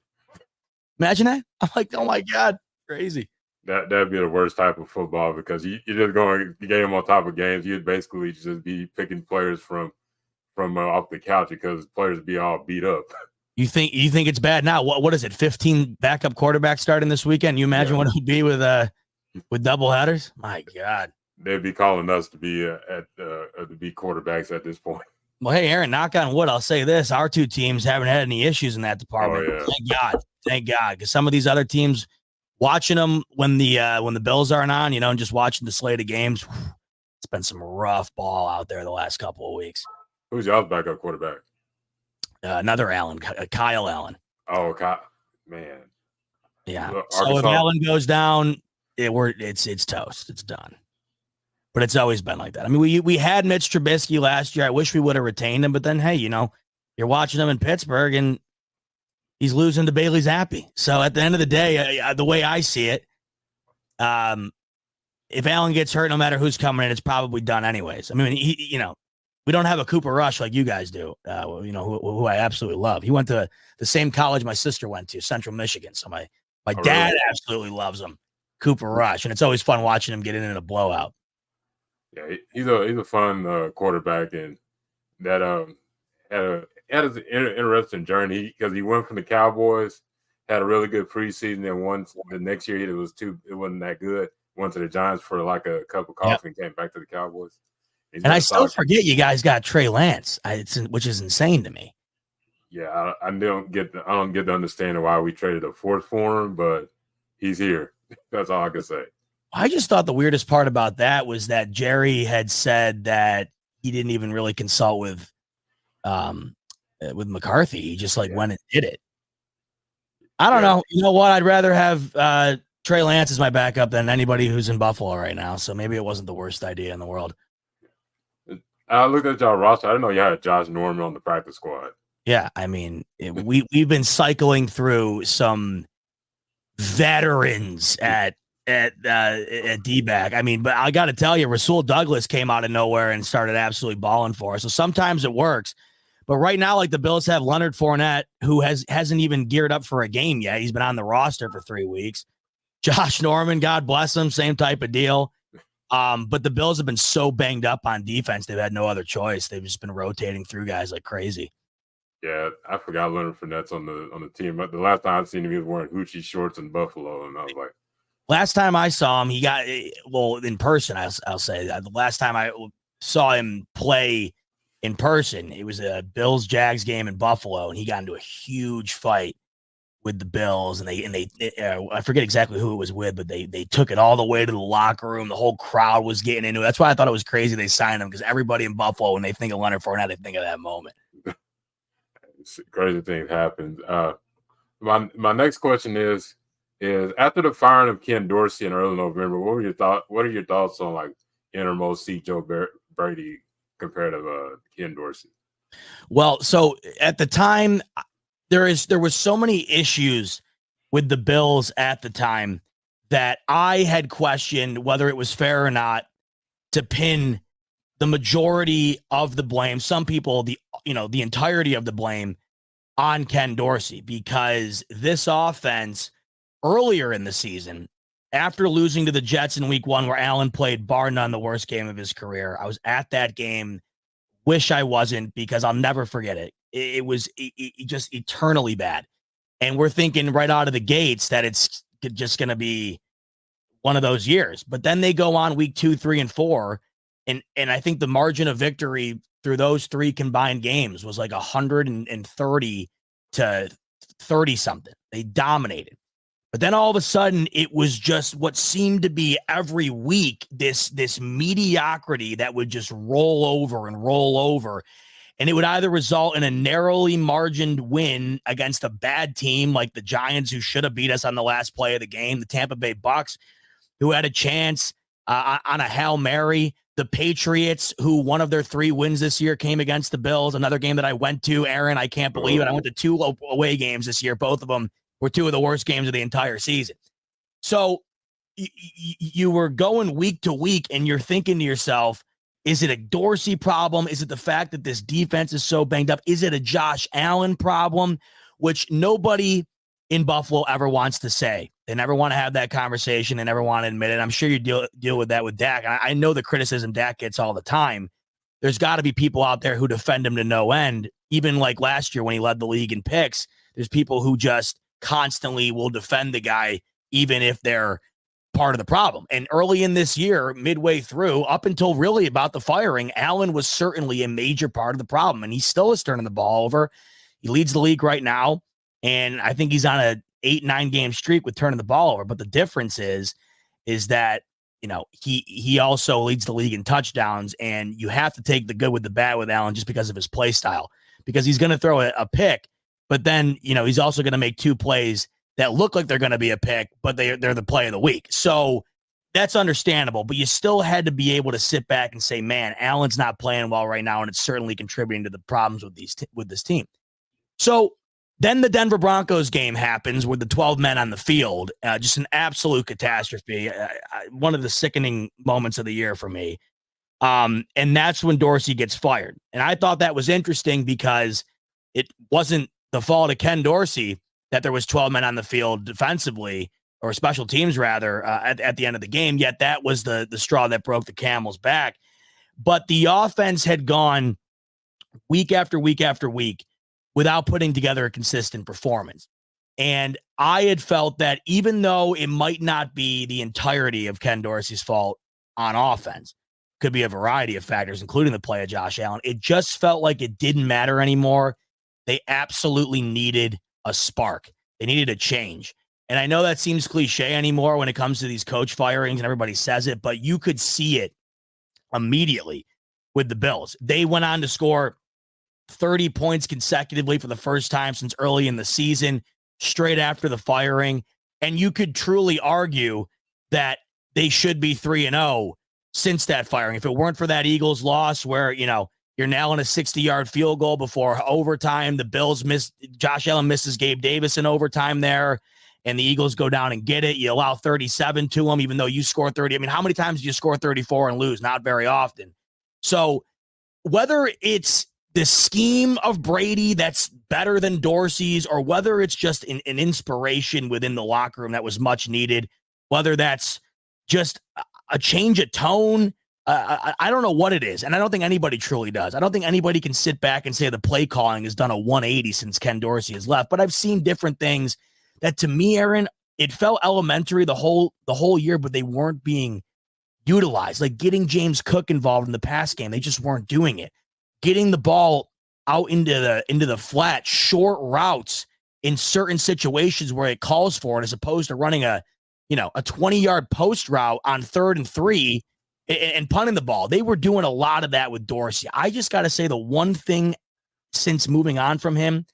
Imagine that. I'm like, oh my God, crazy. That'd be the worst type of football, because you're just going game on top of games. You'd basically just be picking players from off the couch, because players be all beat up. You think it's bad now? What is it? 15 backup quarterbacks starting this weekend. You imagine what it would be with double headers? My God. They'd be calling us to be to be quarterbacks at this point. Well, hey, Aaron, knock on wood, I'll say this: our 2 teams haven't had any issues in that department. Oh, yeah. Thank God, because some of these other teams, watching them when the Bills aren't on, and just watching the slate of games, it's been some rough ball out there the last couple of weeks. Who's y'all's backup quarterback? Another Allen, Kyle Allen. Oh, man. Yeah. So if Allen goes down, it's toast. It's done. But it's always been like that. I mean, we had Mitch Trubisky last year. I wish we would have retained him, but then, hey, you're watching him in Pittsburgh, and he's losing to Bailey Zappi. So at the end of the day, the way I see it, if Allen gets hurt, no matter who's coming in, it's probably done anyways. I mean, we don't have a Cooper Rush like you guys do, who I absolutely love. He went to the same college my sister went to, Central Michigan. So my dad absolutely loves him. Cooper Rush, and it's always fun watching him get in a blowout. Yeah, he's a fun quarterback, and that had an interesting journey because he went from the Cowboys, had a really good preseason, and once the next year it wasn't that good. Went to the Giants for like a cup of coffee and came back to the Cowboys. And I still forget you guys got Trey Lance, which is insane to me. Yeah, I don't get the understanding why we traded a fourth for him, but he's here. That's all I can say. I just thought the weirdest part about that was that Jerry had said that he didn't even really consult with McCarthy. He just went and did it. I don't know. You know what? I'd rather have Trey Lance as my backup than anybody who's in Buffalo right now. So maybe it wasn't the worst idea in the world. I looked at y'all roster. I didn't know you had Josh Norman on the practice squad. Yeah, I mean, we've been cycling through some veterans at D-back. I mean, but I got to tell you, Rasul Douglas came out of nowhere and started absolutely balling for us. So sometimes it works. But right now, the Bills have Leonard Fournette, who hasn't even geared up for a game yet. He's been on the roster for 3 weeks. Josh Norman, God bless him, same type of deal. But the Bills have been so banged up on defense, they've had no other choice. They've just been rotating through guys like crazy. Yeah, I forgot Leonard Fournette's on the team. But the last time I've seen him, he was wearing Hoochie shorts in Buffalo, and I was like, last time I saw him, he got in person. I'll say that the last time I saw him play in person, it was a Bills-Jags game in Buffalo, and he got into a huge fight with the Bills, and they I forget exactly who it was with, but they took it all the way to the locker room. The whole crowd was getting into it. That's why I thought it was crazy they signed him, because everybody in Buffalo, when they think of Leonard Fournette, they think of that moment. Crazy things happen. My next question is after the firing of Ken Dorsey in early November, what are your thoughts on innermost seat Joe Brady compared to Ken Dorsey? Well, so at the time, there was so many issues with the Bills at the time that I had questioned whether it was fair or not to pin the majority of the blame, some people, the entirety of the blame, on Ken Dorsey, because this offense earlier in the season, after losing to the Jets in week 1, where Allen played bar none the worst game of his career, I was at that game. Wish I wasn't, because I'll never forget it. It was just eternally bad. And we're thinking right out of the gates that it's just going to be one of those years. But then they go on week 2, 3, and 4. And I think the margin of victory through those 3 combined games was 130 to 30 something. They dominated. But then all of a sudden, it was just what seemed to be every week, this mediocrity that would just roll over and roll over. And it would either result in a narrowly margined win against a bad team like the Giants, who should have beat us on the last play of the game, the Tampa Bay Bucks, who had a chance on a Hail Mary, the Patriots, who one of their 3 wins this year came against the Bills, another game that I went to, Aaron, I can't believe it. I went to 2 away games this year. Both of them were 2 of the worst games of the entire season. So you were going week to week, and you're thinking to yourself, is it a Dorsey problem? Is it the fact that this defense is so banged up? Is it a Josh Allen problem? Which nobody in Buffalo ever wants to say. They never want to have that conversation. They never want to admit it. I'm sure you deal with that with Dak. I know the criticism Dak gets all the time. There's got to be people out there who defend him to no end. Even like last year when he led the league in picks, there's people who just constantly will defend the guy, even if they're part of the problem. And early in this year, midway through, up until really about the firing, Allen was certainly a major part of the problem, and he still is turning the ball over. He leads the league right now, and I think he's on a 8-9 game streak with turning the ball over. But the difference is that he also leads the league in touchdowns, and you have to take the good with the bad with Allen just because of his play style, because he's going to throw a pick, but then he's also going to make 2 plays that look like they're going to be a pick, but they're the play of the week. So that's understandable, but you still had to be able to sit back and say, man, Allen's not playing well right now, and it's certainly contributing to the problems with this team. So then the Denver Broncos game happens with the 12 men on the field, just an absolute catastrophe, one of the sickening moments of the year for me. And that's when Dorsey gets fired. And I thought that was interesting because it wasn't the fault of Ken Dorsey that there was 12 men on the field defensively. or special teams rather, at the end of the game. Yet that was the straw that broke the camel's back. But the offense had gone week after week after week without putting together a consistent performance. And I had felt that even though it might not be the entirety of Ken Dorsey's fault on offense, could be a variety of factors, including the play of Josh Allen, it just felt like it didn't matter anymore. They absolutely needed a spark. They needed a change. And I know that seems cliche anymore when it comes to these coach firings and everybody says it, but you could see it immediately with the Bills. They went on to score 30 points consecutively for the first time since early in the season, straight after the firing. And you could truly argue that they should be 3-0 since that firing. If it weren't for that Eagles loss where, you're nailing a 60-yard field goal before overtime, the Bills Josh Allen misses Gabe Davis in overtime there, and the Eagles go down and get it. You allow 37 to them, even though you score 30. I mean, how many times do you score 34 and lose? Not very often. So whether it's the scheme of Brady that's better than Dorsey's, or whether it's just an inspiration within the locker room that was much needed, whether that's just a change of tone, I don't know what it is, and I don't think anybody truly does. I don't think anybody can sit back and say the play calling has done a 180 since Ken Dorsey has left, but I've seen different things that, to me, Aaron, it felt elementary the whole year, but they weren't being utilized. Like getting James Cook involved in the pass game, they just weren't doing it. Getting the ball out into the flat, short routes in certain situations where it calls for it, as opposed to running a 20-yard post route on 3rd and 3 and punting the ball. They were doing a lot of that with Dorsey. I just got to say, the one thing since moving on from him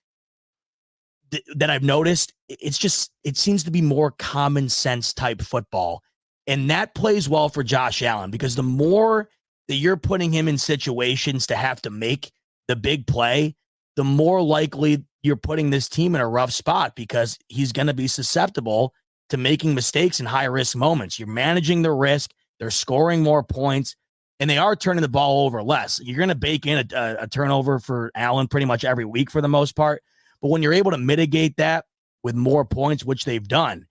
that I've noticed, it seems to be more common sense type football. And that plays well for Josh Allen, because the more that you're putting him in situations to have to make the big play, the more likely you're putting this team in a rough spot, because he's going to be susceptible to making mistakes in high-risk moments. You're managing the risk. They're scoring more points, and they are turning the ball over less. You're going to bake in a turnover for Allen pretty much every week for the most part. But when you're able to mitigate that with more points, which they've done,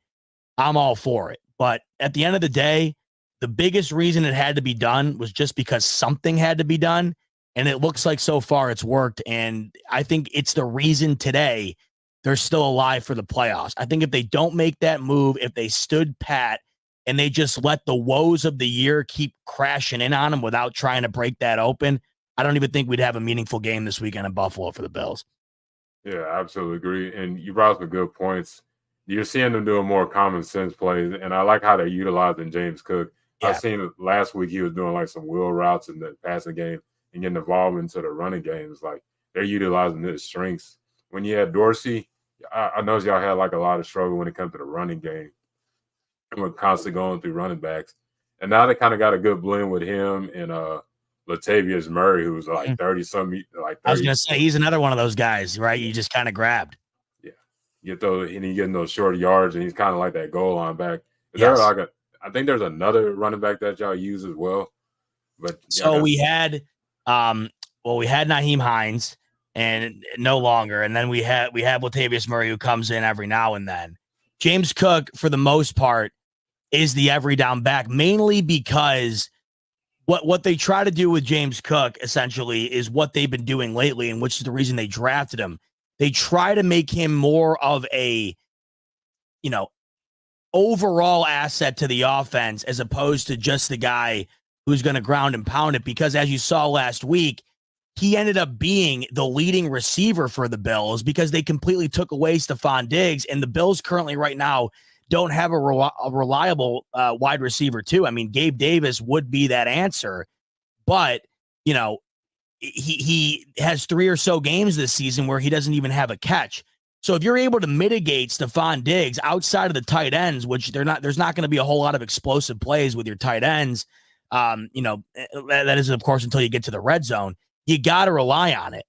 I'm all for it. But at the end of the day, the biggest reason it had to be done was just because something had to be done. And it looks like so far it's worked. And I think it's the reason today they're still alive for the playoffs. I think if they don't make that move, if they stood pat and they just let the woes of the year keep crashing in on them without trying to break that open, I don't even think we'd have a meaningful game this weekend in Buffalo for the Bills. Yeah, I absolutely agree. And you brought up some good points. You're seeing them doing more common sense plays, and I like how they're utilizing James Cook. Yeah. I've seen last week he was doing like some wheel routes in the passing game and getting involved into the running games. Like, they're utilizing his strengths. When you had Dorsey, I know y'all had like a lot of struggle when it comes to the running game. And we're constantly going through running backs. And now they kind of got a good blend with him and Latavius Murray, who's like 30-something. Like 30. I was going to say, he's another one of those guys, right? You just kind of grabbed. Yeah. Get those, and he's getting those short yards, and he's kind of like that goal line back. Yes. I think there's another running back that y'all use as well. But so we had Nyheim Hines, and no longer. And then we have Latavius Murray, who comes in every now and then. James Cook, for the most part, is the every down back, mainly because what they try to do with James Cook essentially is what they've been doing lately, and which is the reason they drafted him. They try to make him more of a, overall asset to the offense, as opposed to just the guy who's going to ground and pound it. Because as you saw last week, he ended up being the leading receiver for the Bills because they completely took away Stephon Diggs, and the Bills currently right now don't have a reliable wide receiver too. I mean, Gabe Davis would be that answer, but he has 3 or so games this season where he doesn't even have a catch. So if you're able to mitigate Stephon Diggs outside of the tight ends, which there's not going to be a whole lot of explosive plays with your tight ends, that is of course until you get to the red zone. You got to rely on it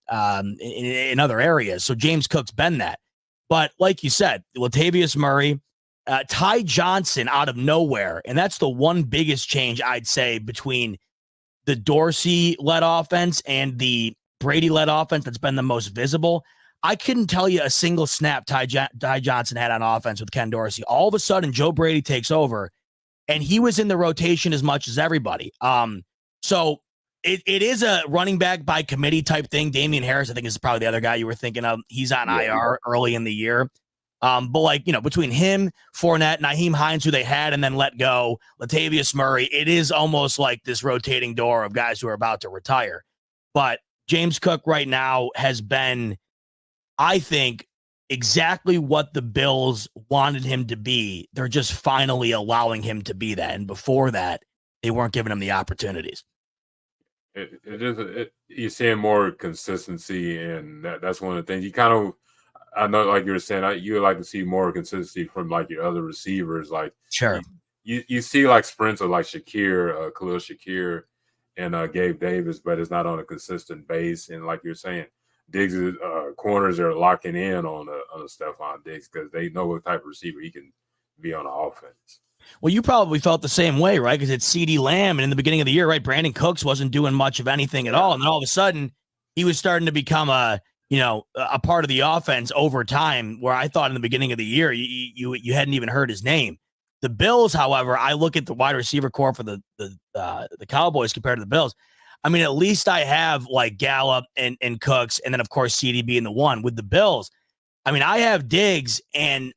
in other areas. So James Cook's been that. But like you said, Latavius Murray, Ty Johnson out of nowhere. And that's the one biggest change I'd say between the Dorsey-led offense and the Brady-led offense that's been the most visible. I couldn't tell you a single snap Ty Johnson had on offense with Ken Dorsey. All of a sudden, Joe Brady takes over, and he was in the rotation as much as everybody. So it is a running back by committee type thing. Damian Harris, I think, is probably the other guy you were thinking of. He's on IR early in the year. But between him, Fournette, Nyheim Hines, who they had and then let go, Latavius Murray, it is almost like this rotating door of guys who are about to retire. But James Cook right now has been, I think, exactly what the Bills wanted him to be. They're just finally allowing him to be that. And before that, they weren't giving him the opportunities. You're seeing more consistency, and that's one of the things you kind of, I know, like you were saying, you would like to see more consistency from like your other receivers. Like, sure, you see like sprints of like Khalil Shakir, and Gabe Davis, but it's not on a consistent base. And like you're saying, Diggs' corners are locking in on Stephon Diggs because they know what type of receiver he can be on the offense. Well, you probably felt the same way, right? Because it's CeeDee Lamb, and in the beginning of the year, right, Brandon Cooks wasn't doing much of anything at all, and then all of a sudden, he was starting to become a part of the offense over time. Where I thought in the beginning of the year, you hadn't even heard his name. The Bills, however, I look at the wide receiver core for the Cowboys compared to the Bills. I mean, at least I have like Gallup and Cooks, and then of course CD being the one. With the Bills, I mean, I have Diggs, and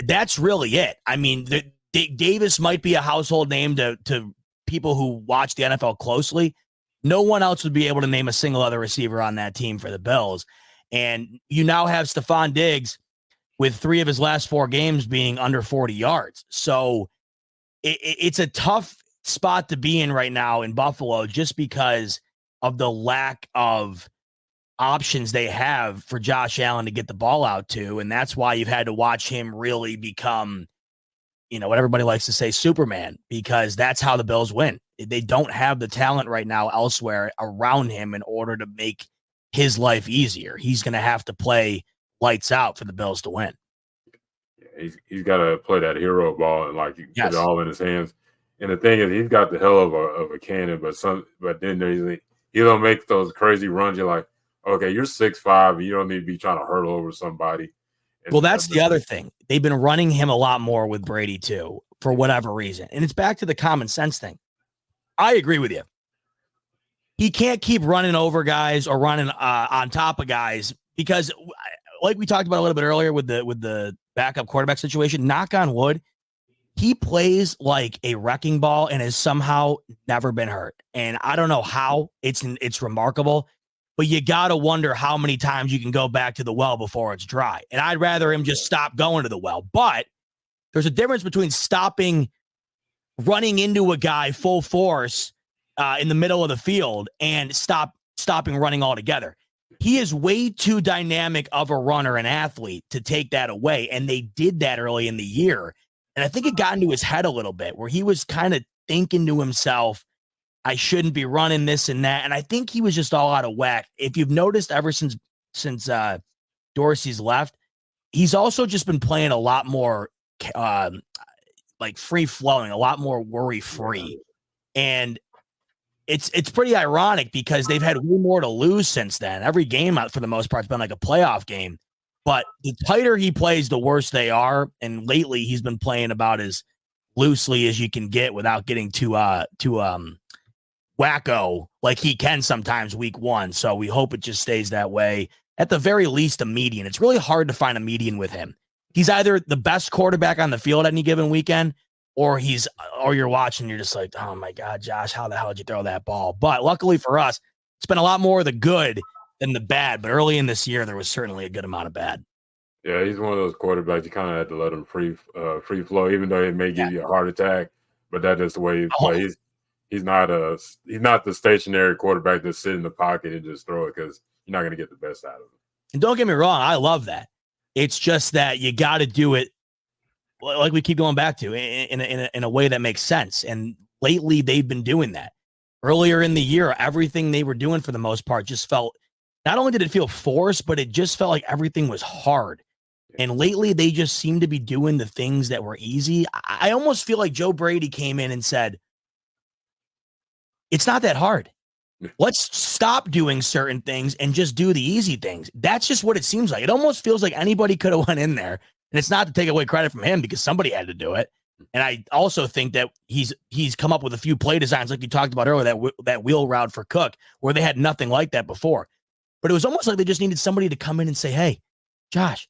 that's really it. I mean, Davis might be a household name to people who watch the NFL closely. No one else would be able to name a single other receiver on that team for the Bills. And you now have Stephon Diggs with 3 of his last 4 games being under 40 yards. So it's a tough spot to be in right now in Buffalo just because of the lack of options they have for Josh Allen to get the ball out to. And that's why you've had to watch him really become, what everybody likes to say, Superman, because that's how the Bills win. They don't have the talent right now elsewhere around him in order to make his life easier. He's going to have to play lights out for the Bills to win. Yeah, he's got to play that hero ball and put it all in his hands. And the thing is, he's got the hell of a cannon, but then he don't make those crazy runs. You're like, okay, you're 6'5", you don't need to be trying to hurdle over somebody. Well, that's the other thing. They've been running him a lot more with Brady too, for whatever reason. And it's back to the common sense thing. I agree with you. He can't keep running over guys or running on top of guys because, like we talked about a little bit earlier with the backup quarterback situation, knock on wood, he plays like a wrecking ball and has somehow never been hurt. And I don't know how. It's remarkable. But you got to wonder how many times you can go back to the well before it's dry. And I'd rather him just stop going to the well. But there's a difference between running into a guy full force in the middle of the field and stopping running altogether. He is way too dynamic of a runner and athlete to take that away. And they did that early in the year. And I think it got into his head a little bit where he was kind of thinking to himself, I shouldn't be running this and that. And I think he was just all out of whack. If you've noticed ever since Dorsey's left, he's also just been playing a lot more like free flowing, a lot more worry free. And it's pretty ironic because they've had way more to lose since then. Every game for the most part has been like a playoff game. But the tighter he plays, the worse they are. And lately he's been playing about as loosely as you can get without getting too wacko like he can sometimes week 1. So we hope it just stays that way. At the very least, a median. It's really hard to find a median with him. He's either the best quarterback on the field any given weekend, or you're watching, you're just like, oh my God, Josh, how the hell did you throw that ball? But luckily for us, it's been a lot more of the good than the bad. But early in this year, there was certainly a good amount of bad. Yeah, he's one of those quarterbacks you kind of had to let him free flow, even though it may give you a heart attack. But that is the way he plays. He's not the stationary quarterback that sit in the pocket and just throw it because you're not going to get the best out of him. And don't get me wrong, I love that. It's just that you got to do it like we keep going back to in a way that makes sense. And lately they've been doing that. Earlier in the year, everything they were doing for the most part just felt, not only did it feel forced, but it just felt like everything was hard. And lately they just seem to be doing the things that were easy. I almost feel like Joe Brady came in and said, it's not that hard. Let's stop doing certain things and just do the easy things. That's just what it seems like. It almost feels like anybody could have went in there. And it's not to take away credit from him because somebody had to do it. And I also think that he's come up with a few play designs like you talked about earlier, that wheel route for Cook, where they had nothing like that before. But it was almost like they just needed somebody to come in and say, hey, Josh,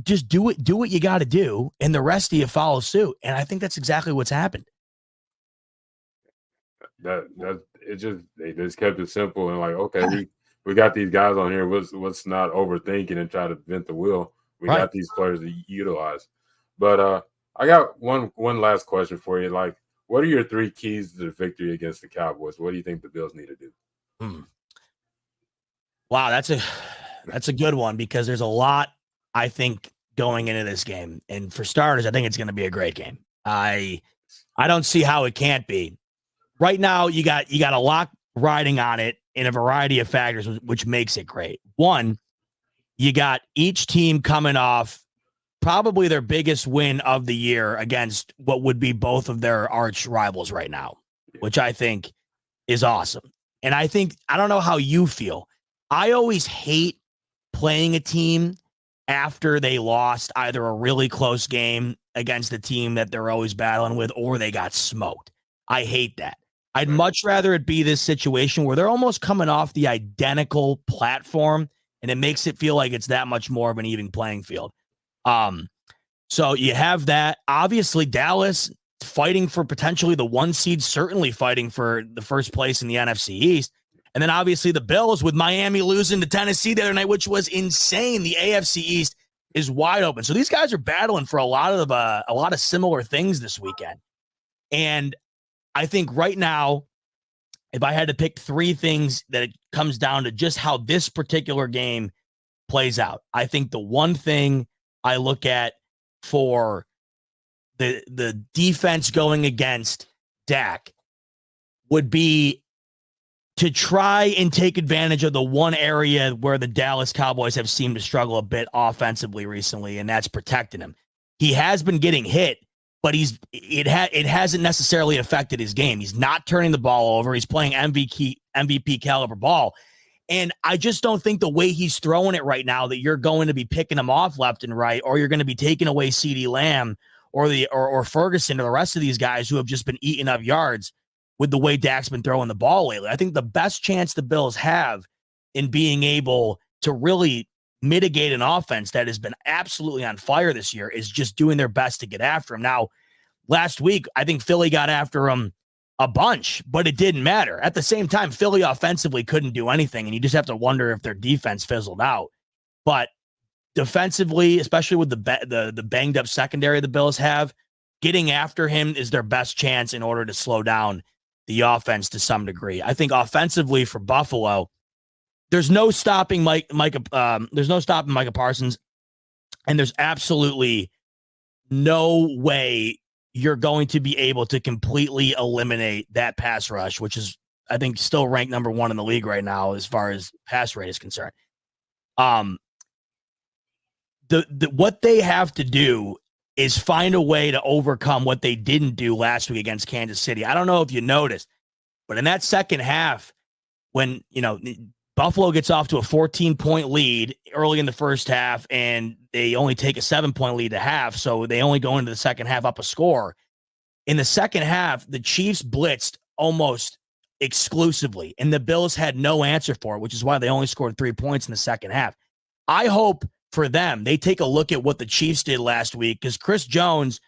just do what you got to do, and the rest of you follow suit. And I think that's exactly what's happened. They just kept it simple and like, okay, we got these guys on here. Let's not overthinking and try to invent the wheel. We got these players to utilize. But I got one last question for you. Like, what are your 3 keys to the victory against the Cowboys? What do you think the Bills need to do? Wow, that's a good one because there's a lot, I think, going into this game. And for starters, I think it's going to be a great game. I don't see how it can't be. Right now, you got a lot riding on it in a variety of factors, which makes it great. One, you got each team coming off probably their biggest win of the year against what would be both of their arch rivals right now, which I think is awesome. And I don't know how you feel. I always hate playing a team after they lost either a really close game against the team that they're always battling with or they got smoked. I hate that. I'd much rather it be this situation where they're almost coming off the identical platform, and it makes it feel like it's that much more of an even playing field. So you have that. Obviously, Dallas fighting for potentially the 1 seed, certainly fighting for the first place in the NFC East. And then obviously the Bills with Miami losing to Tennessee the other night, which was insane. The AFC East is wide open. So these guys are battling for a lot of similar things this weekend. And I think right now, if I had to pick 3 things that it comes down to just how this particular game plays out, I think the one thing I look at for the defense going against Dak would be to try and take advantage of the one area where the Dallas Cowboys have seemed to struggle a bit offensively recently, and that's protecting him. He has been getting hit, but it hasn't necessarily affected his game. He's not turning the ball over. He's playing MVP caliber ball. And I just don't think the way he's throwing it right now that you're going to be picking him off left and right, or you're going to be taking away CeeDee Lamb or Ferguson or the rest of these guys who have just been eating up yards with the way Dak's been throwing the ball lately. I think the best chance the Bills have in being able to really mitigate an offense that has been absolutely on fire this year is just doing their best to get after him. Now, last week, I think Philly got after him a bunch, but it didn't matter. At the same time, Philly offensively couldn't do anything, and you just have to wonder if their defense fizzled out. But defensively, especially with the banged up secondary the Bills have, getting after him is their best chance in order to slow down the offense to some degree. I think offensively for Buffalo, there's no stopping Micah Parsons, and there's absolutely no way you're going to be able to completely eliminate that pass rush, which is, I think, still ranked number 1 in the league right now as far as pass rate is concerned. What they have to do is find a way to overcome what they didn't do last week against Kansas City. I don't know if you noticed, but in that second half, when, Buffalo gets off to a 14-point lead early in the first half, and they only take a 7-point lead to half, so they only go into the second half up a score. In the second half, the Chiefs blitzed almost exclusively, and the Bills had no answer for it, which is why they only scored 3 points in the second half. I hope for them they take a look at what the Chiefs did last week, because Chris Jones,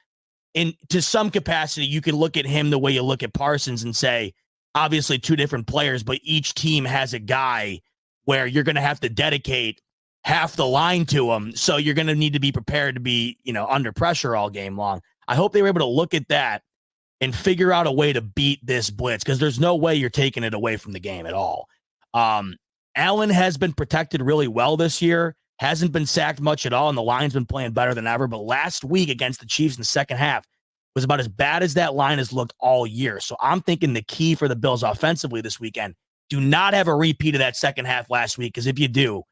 to some capacity, you can look at him the way you look at Parsons and say, obviously 2 different players, but each team has a guy where you're going to have to dedicate half the line to him. So you're going to need to be prepared to be, under pressure all game long. I hope they were able to look at that and figure out a way to beat this blitz, because there's no way you're taking it away from the game at all. Allen has been protected really well this year, hasn't been sacked much at all, and the line's been playing better than ever. But last week against the Chiefs in the second half was about as bad as that line has looked all year. So I'm thinking the key for the Bills offensively this weekend, do not have a repeat of that second half last week, because if you do,